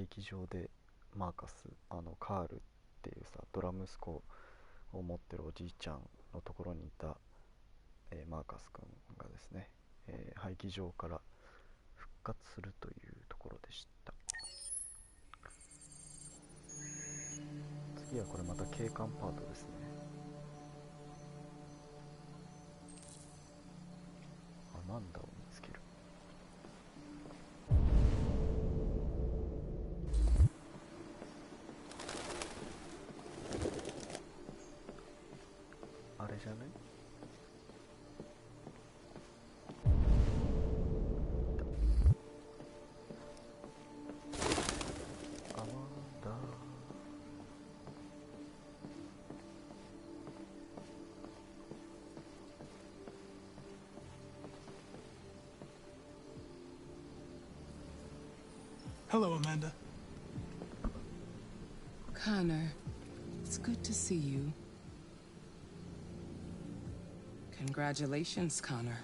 廃棄場でマーカス、カールっていうさドラ息子を持ってるおじいちゃんのところにいた、マーカス君がですね、廃棄場から復活するというところでした。次はこれまた警官パートですね。アマンダを見つける。あれじゃない？アマンダ。Hello, Amanda. Connor, it's good to see you. Congratulations, Connor.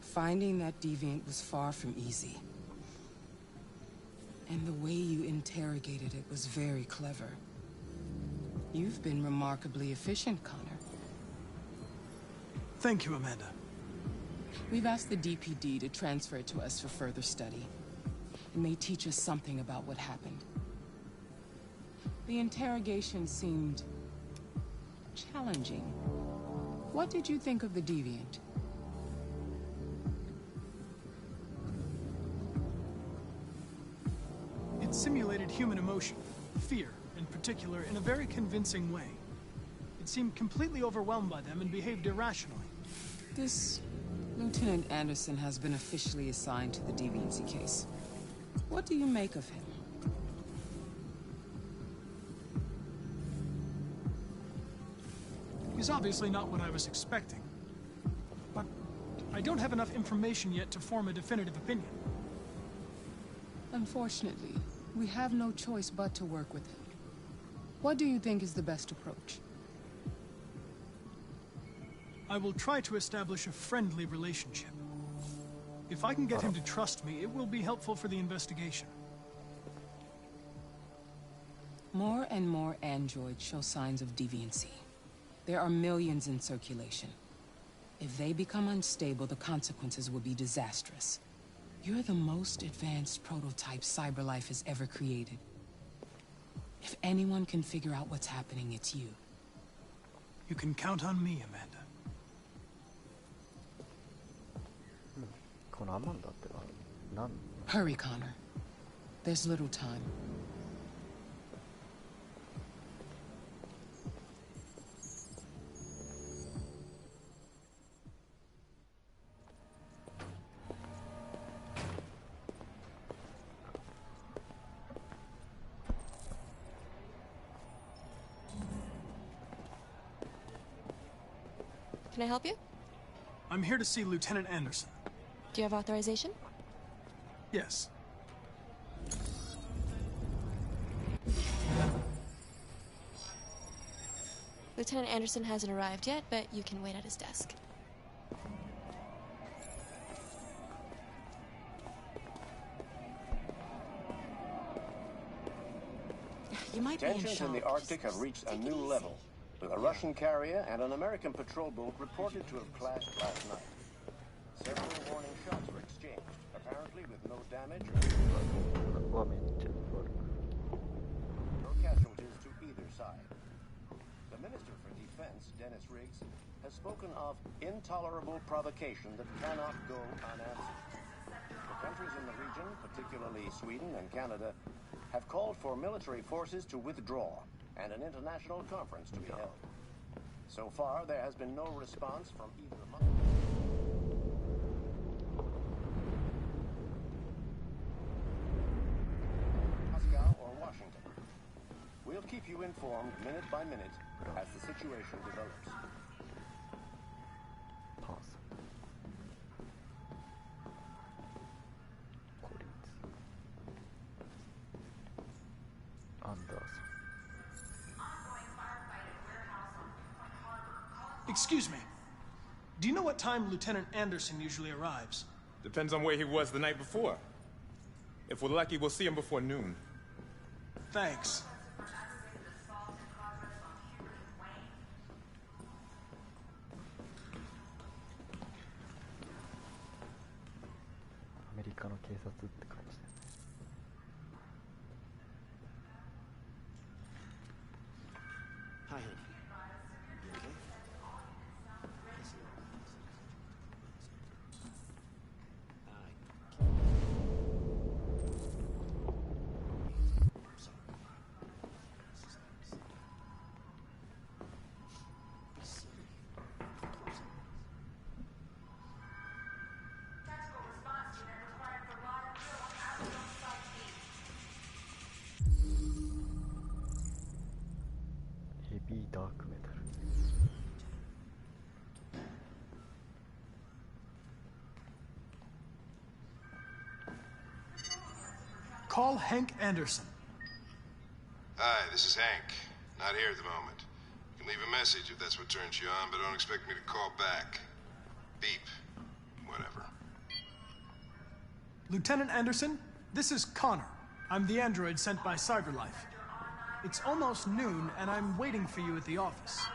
Finding that deviant was far from easy. And the way you interrogated it was very clever. You've been remarkably efficient, Connor. Thank you, Amanda. We've asked the DPD to transfer it to us for further study. It may teach us something about what happened. The interrogation seemed challenging. What did you think of the deviant? It simulated human emotion, fear in particular, in a very convincing way. It seemed completely overwhelmed by them and behaved irrationally. This Lieutenant Anderson has been officially assigned to the deviancy case. What do you make of him? He's obviously not what I was expecting. But I don't have enough information yet to form a definitive opinion. Unfortunately, we have no choice but to work with him. What do you think is the best approach? I will try to establish a friendly relationship. If I can get him to trust me, it will be helpful for the investigation. More and more androids show signs of deviancy. There are millions in circulation. If they become unstable, the consequences will be disastrous. You're the most advanced prototype cyberlife has ever created. If anyone can figure out what's happening, it's you. You can count on me, Amanda. このアマンダって何？ Hurry, Connor. There's little time. Can I help you? I'm here to see Lieutenant Anderson. Do you have authorization? Yes. Lieutenant Anderson hasn't arrived yet, but you can wait at his desk. You might be in shock. Tensions in the Arctic have reached a new level, with a Russian carrier and an American patrol boat reported to have clashed last night. Several warning shots were exchanged, apparently with no damage or casualties to either side. The Minister for Defense, Dennis Riggs, has spoken of intolerable provocation that cannot go unanswered. The countries in the region, particularly Sweden and Canada, have called for military forces to withdraw and an international conference to be held. So far, there has been no response from either Moscow or Washington. We'll keep you informed minute by minute as the situation develops. Pause. Anderson. Excuse me. Do you know what time Lieutenant Anderson usually arrives? Depends on where he was the night before. If we're lucky, we'll see him before noon. Thanks. アメリカの警察って感じだよね。Hi, honey. You okay? Heavy dark metal. Call Hank Anderson. Hi, this is Hank. Not here at the moment. You can leave a message if that's what turns you on, but don't expect me to call back. Beep. Whatever. Lieutenant Anderson, this is Connor. I'm the android sent by CyberLife. It's almost noon, and I'm waiting for you at the office.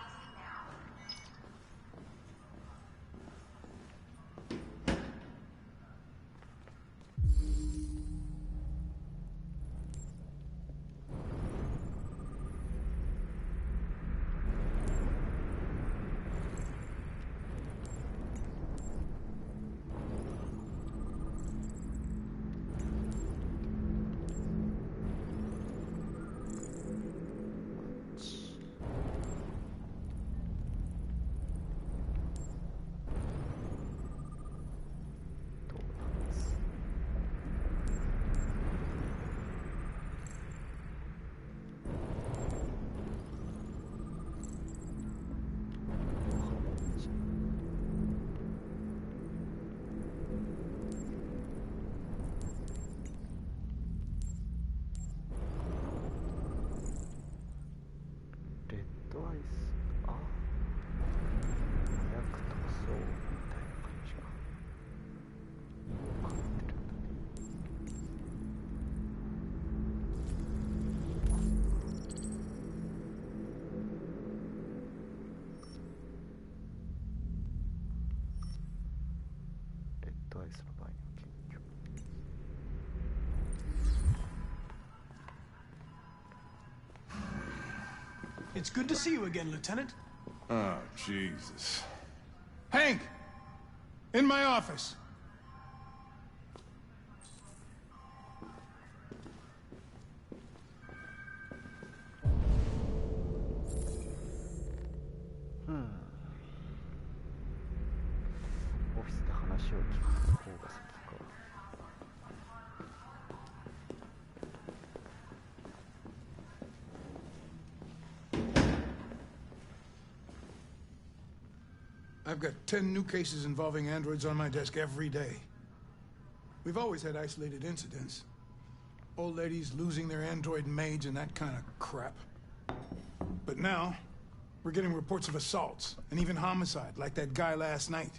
It's good to see you again, Lieutenant. Oh, Jesus. Hank! In my office. I've got 10 new cases involving androids on my desk every day. We've always had isolated incidents. Old ladies losing their android maids and that kind of crap. But now, we're getting reports of assaults and even homicide, like that guy last night.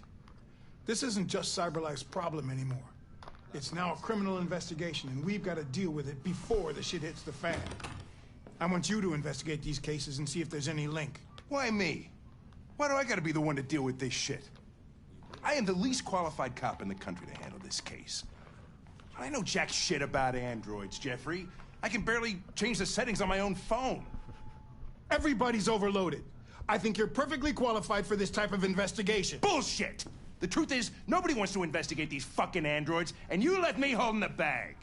This isn't just CyberLife's problem anymore. It's now a criminal investigation, and we've got to deal with it before the shit hits the fan. I want you to investigate these cases and see if there's any link. Why me? Why do I gotta be the one to deal with this shit? I am the least qualified cop in the country to handle this case. I know jack shit about androids, Jeffrey. I can barely change the settings on my own phone. Everybody's overloaded. I think you're perfectly qualified for this type of investigation. Bullshit! The truth is, nobody wants to investigate these fucking androids, and you left me holding the bag.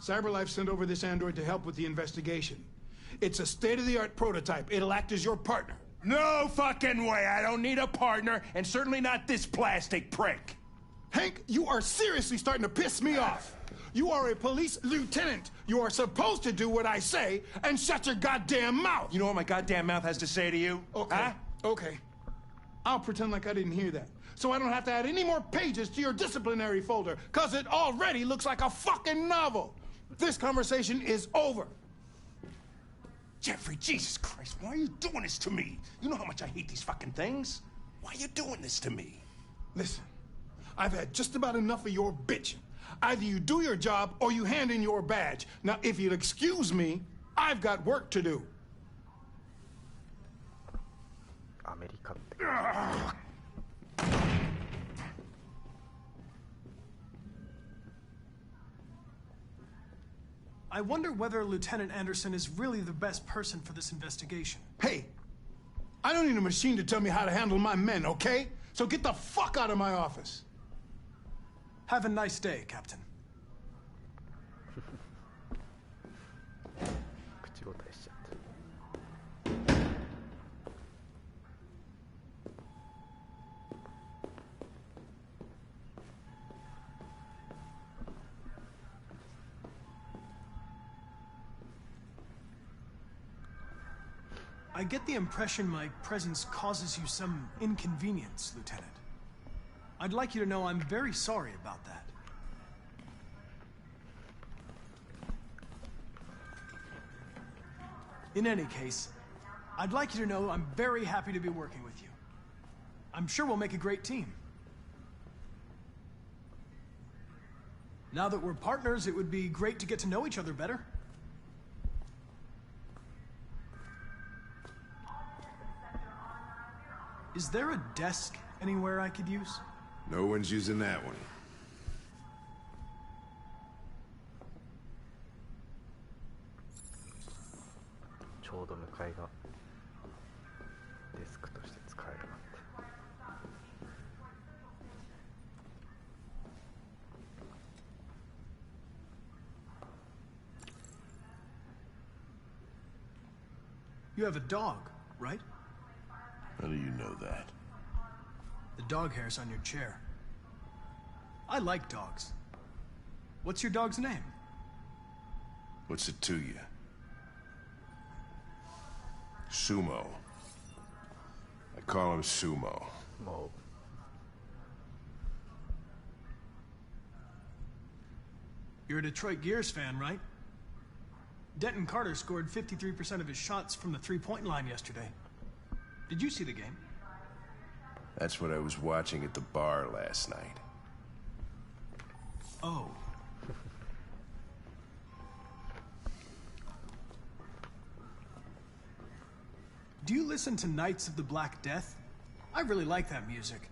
CyberLife sent over this android to help with the investigation. It's a state-of-the-art prototype. It'll act as your partner. No fucking way! I don't need a partner, and certainly not this plastic prick. Hank, you are seriously starting to piss me off. You are a police lieutenant. You are supposed to do what I say and shut your goddamn mouth. You know what my goddamn mouth has to say to you? Okay, huh? Okay. I'll pretend like I didn't hear that, so I don't have to add any more pages to your disciplinary folder, because it already looks like a fucking novel. This conversation is over. Jeffrey, Jesus Christ, why are you doing this to me? You know how much I hate these fucking things. Why are you doing this to me? Listen, I've had just about enough of your bitching. Either you do your job or you hand in your badge. Now, if you'll excuse me, I've got work to do. アメリカって I wonder whether Lieutenant Anderson is really the best person for this investigation. Hey, I don't need a machine to tell me how to handle my men, okay? So get the fuck out of my office. Have a nice day, Captain. 口答えしちゃった。I get the impression my presence causes you some inconvenience, Lieutenant. I'd like you to know I'm very sorry about that. In any case, I'd like you to know I'm very happy to be working with you. I'm sure we'll make a great team. Now that we're partners, it would be great to get to know each other better. Is there a desk anywhere I could use? No one's using that one.ちょうど向かいがデスクとして使えるなんて。You have a dog, right? How do you know that? The dog hair's on your chair. I like dogs. What's your dog's name? What's it to you? Sumo. I call him Sumo. も You're a Detroit Gears fan, right? Denton Carter scored 53% of his shots from the three-point line yesterday. Did you see the game? That's what I was watching at the bar last night. Oh. Do you listen to Knights of the Black Death? I really like that music.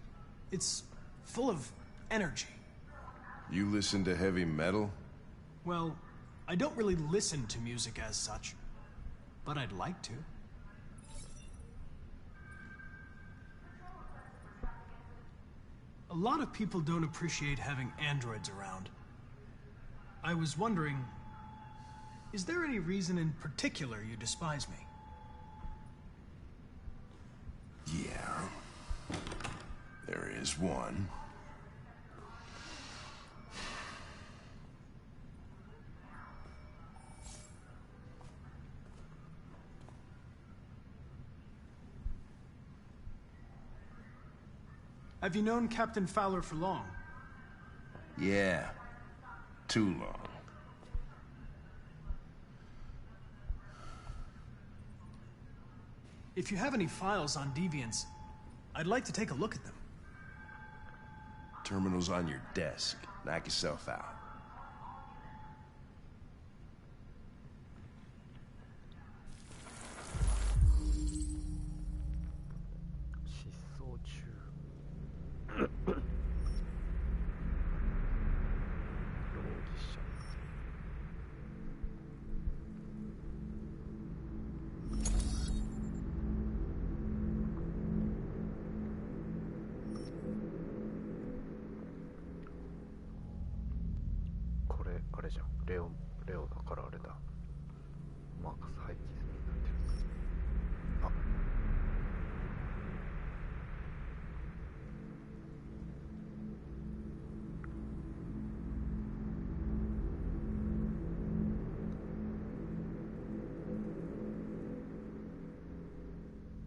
It's full of energy. You listen to heavy metal? Well, I don't really listen to music as such, but I'd like to. A lot of people don't appreciate having androids around. I was wondering, is there any reason in particular you despise me? Yeah. There is one. Have you known Captain Fowler for long? Yeah. Too long. If you have any files on deviants, I'd like to take a look at them. Terminal's on your desk. Knock yourself out.これあれじゃん、レオだからあれだ。マーカス廃棄済みになってる。あ、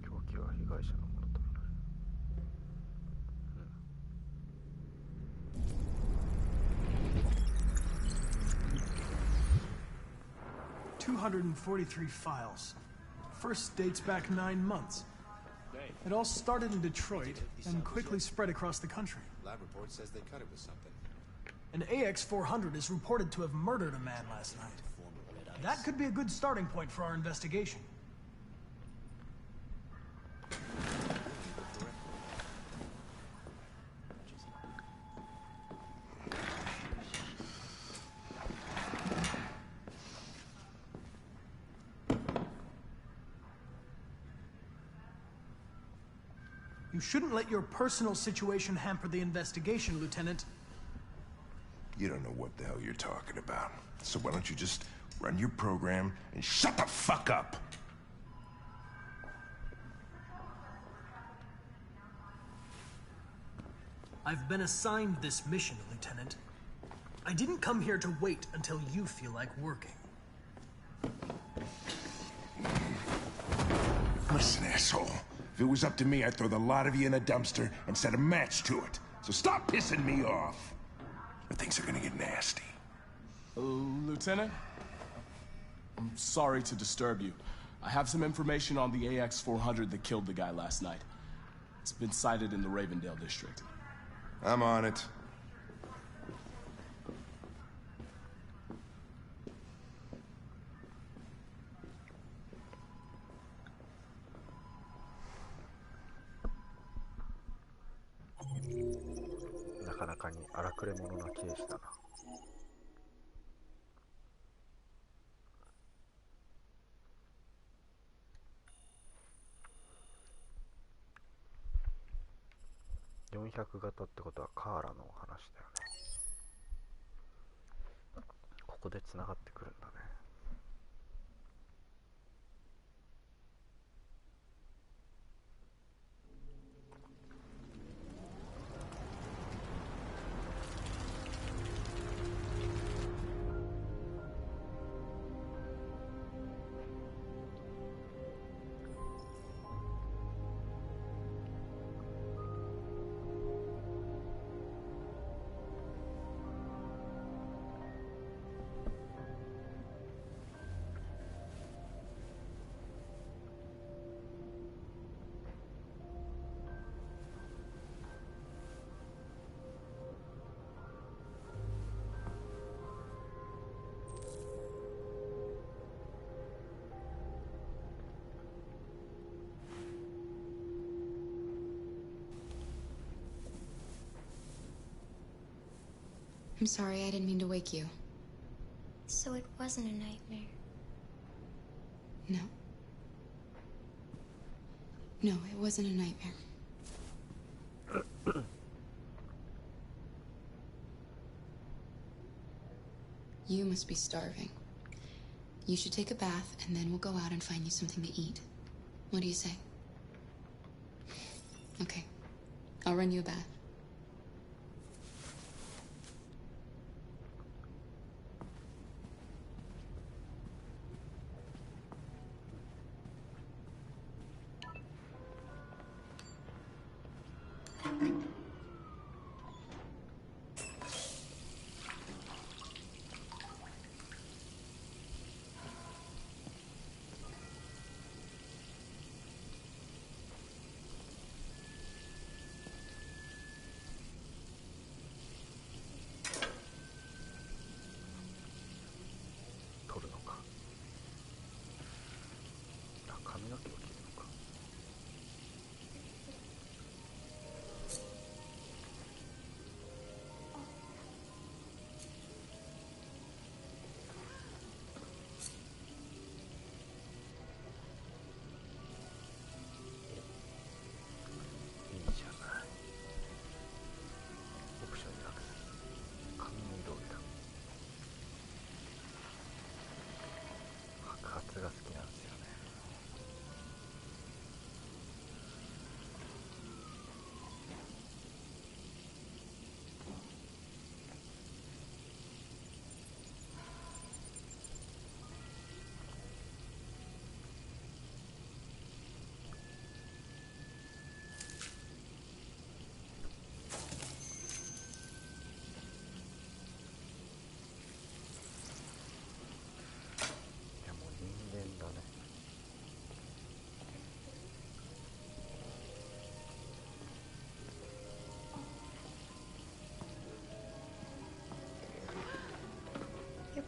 凶器は被害者のものとみられる。$243 files. First dates back 9 months. It all started in Detroit and quickly spread across the country. Lab report says they cut it with something. An AX-400 is reported to have murdered a man last night. That could be a good starting point for our investigation. You shouldn't let your personal situation hamper the investigation, Lieutenant. You don't know what the hell you're talking about. So why don't you just run your program and shut the fuck up? I've been assigned this mission, Lieutenant. I didn't come here to wait until you feel like working. Listen, asshole. If it was up to me, I'd throw the lot of you in a dumpster and set a match to it. So stop pissing me off. Or things are gonna get nasty. Lieutenant? I'm sorry to disturb you. I have some information on the AX-400 that killed the guy last night. It's been sighted in the Ravendale district. I'm on it. なかなかに荒くれ者な刑事だな。400型ってことはカーラの話だよね。ここでつながってくるんだね。I'm sorry, I didn't mean to wake you. So it wasn't a nightmare? No. No, it wasn't a nightmare. You must be starving. You should take a bath, and then we'll go out and find you something to eat. What do you say? Okay. I'll run you a bath.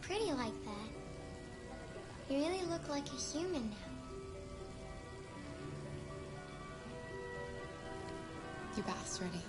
pretty like that. You really look like a human now. Your bath's ready.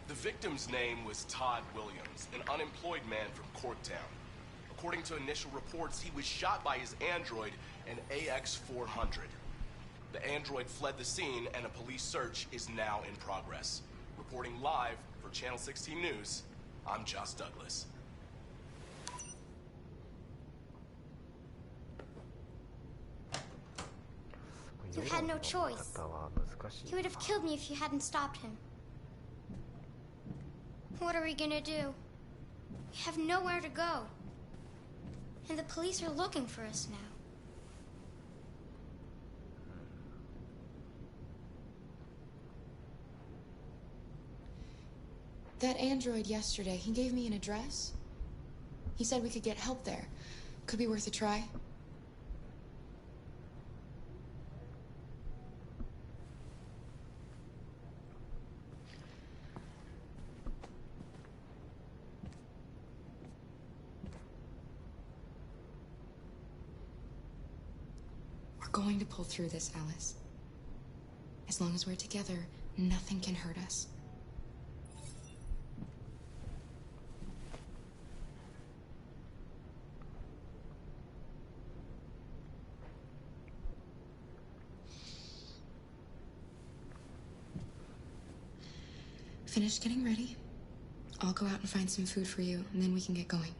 The victim's name was Todd Williams, an unemployed man from Corktown. According to initial reports, he was shot by his android, an AX-400. The android fled the scene, and a police search is now in progress. Reporting live for Channel 16 News, I'm Josh Douglas. You had no choice. He would have killed me if you hadn't stopped him. What are we gonna do? We have nowhere to go. And the police are looking for us now. That android yesterday, he gave me an address. He said we could get help there. Could be worth a try. We're going to pull through this, Alice. As long as we're together, nothing can hurt us. Finish getting ready. I'll go out and find some food for you, and then we can get going.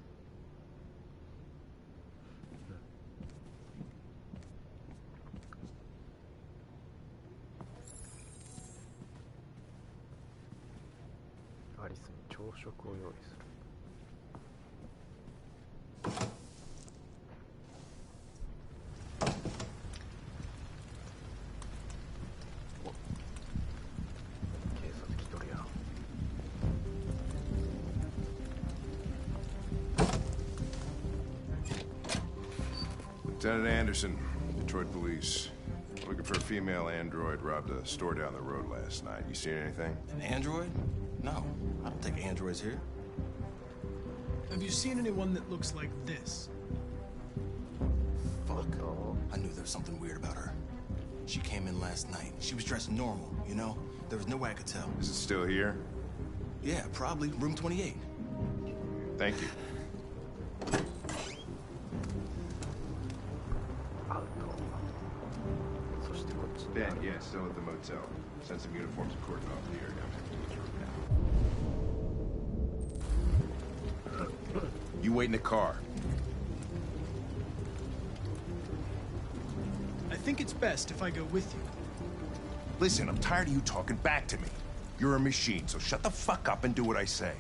Lieutenant Anderson, Detroit Police. Looking for a female android robbed a store down the road last night. You seen anything? An android? No, I don't take androids here. Have you seen anyone that looks like this? Fuck. I knew there was something weird about her. She came in last night. She was dressed normal, you know? There was no way I could tell. Is it still here? Yeah, probably. Room 28. Thank you. Ben, yeah, still at the motel. Send some uniforms and cordon off the area. You wait in the car. I think it's best if I go with you. Listen, I'm tired of you talking back to me. You're a machine, so shut the fuck up and do what I say.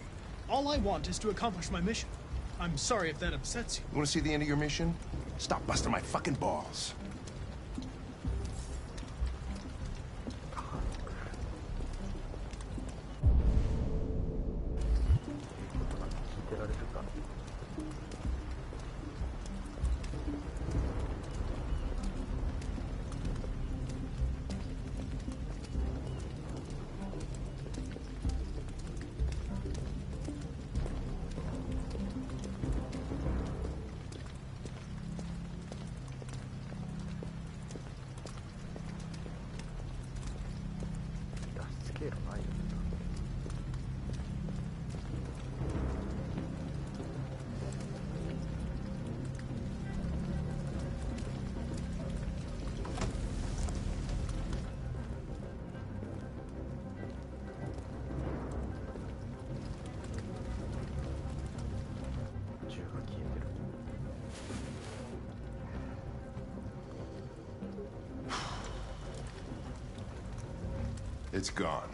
All I want is to accomplish my mission. I'm sorry if that upsets you. You want to see the end of your mission? Stop busting my fucking balls. It's gone.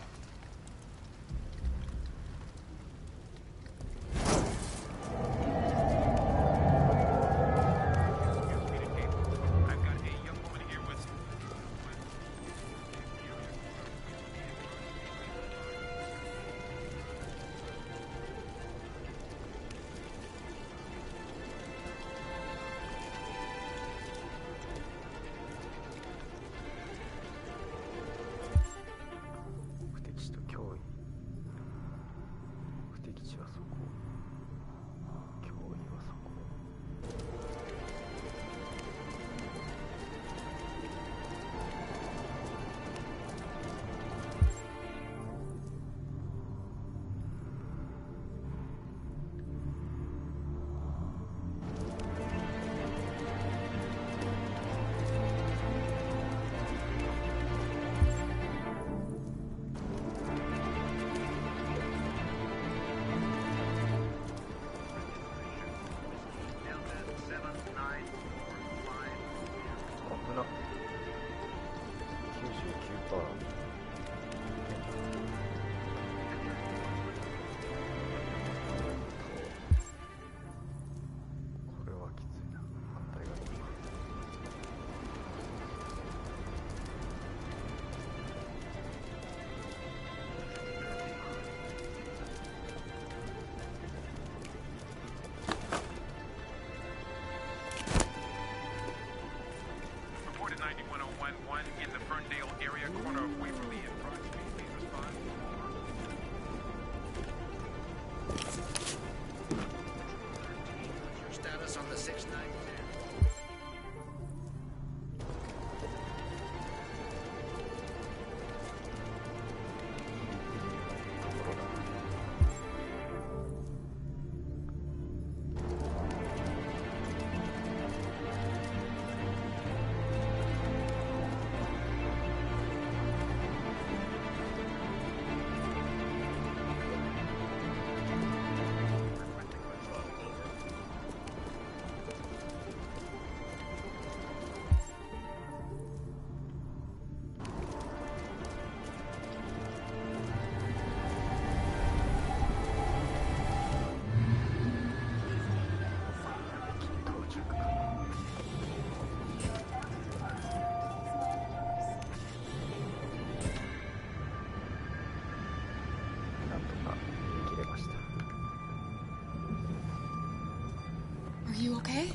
Are you okay?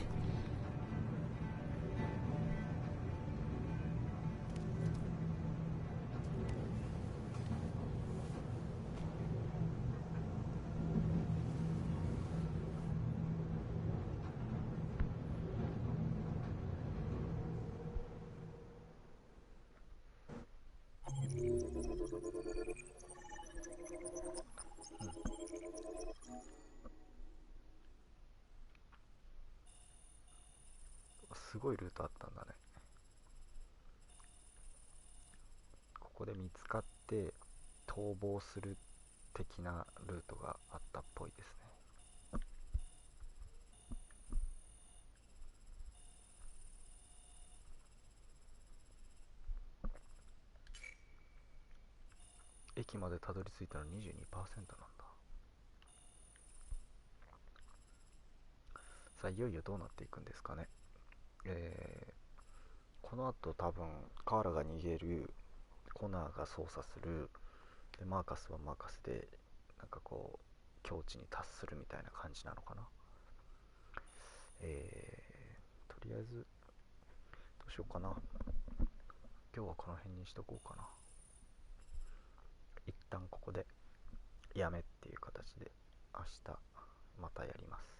すごいルートあったんだね。ここで見つかって逃亡する的なルートがあったっぽいですね。駅までたどり着いたら 22% なんだ。さあいよいよどうなっていくんですかね。この後多分カーラが逃げる、コナーが操作する、でマーカスはマーカスでなんかこう境地に達するみたいな感じなのかな。とりあえずどうしようかな。今日はこの辺にしとこうかな。一旦ここでやめっていう形で明日またやります。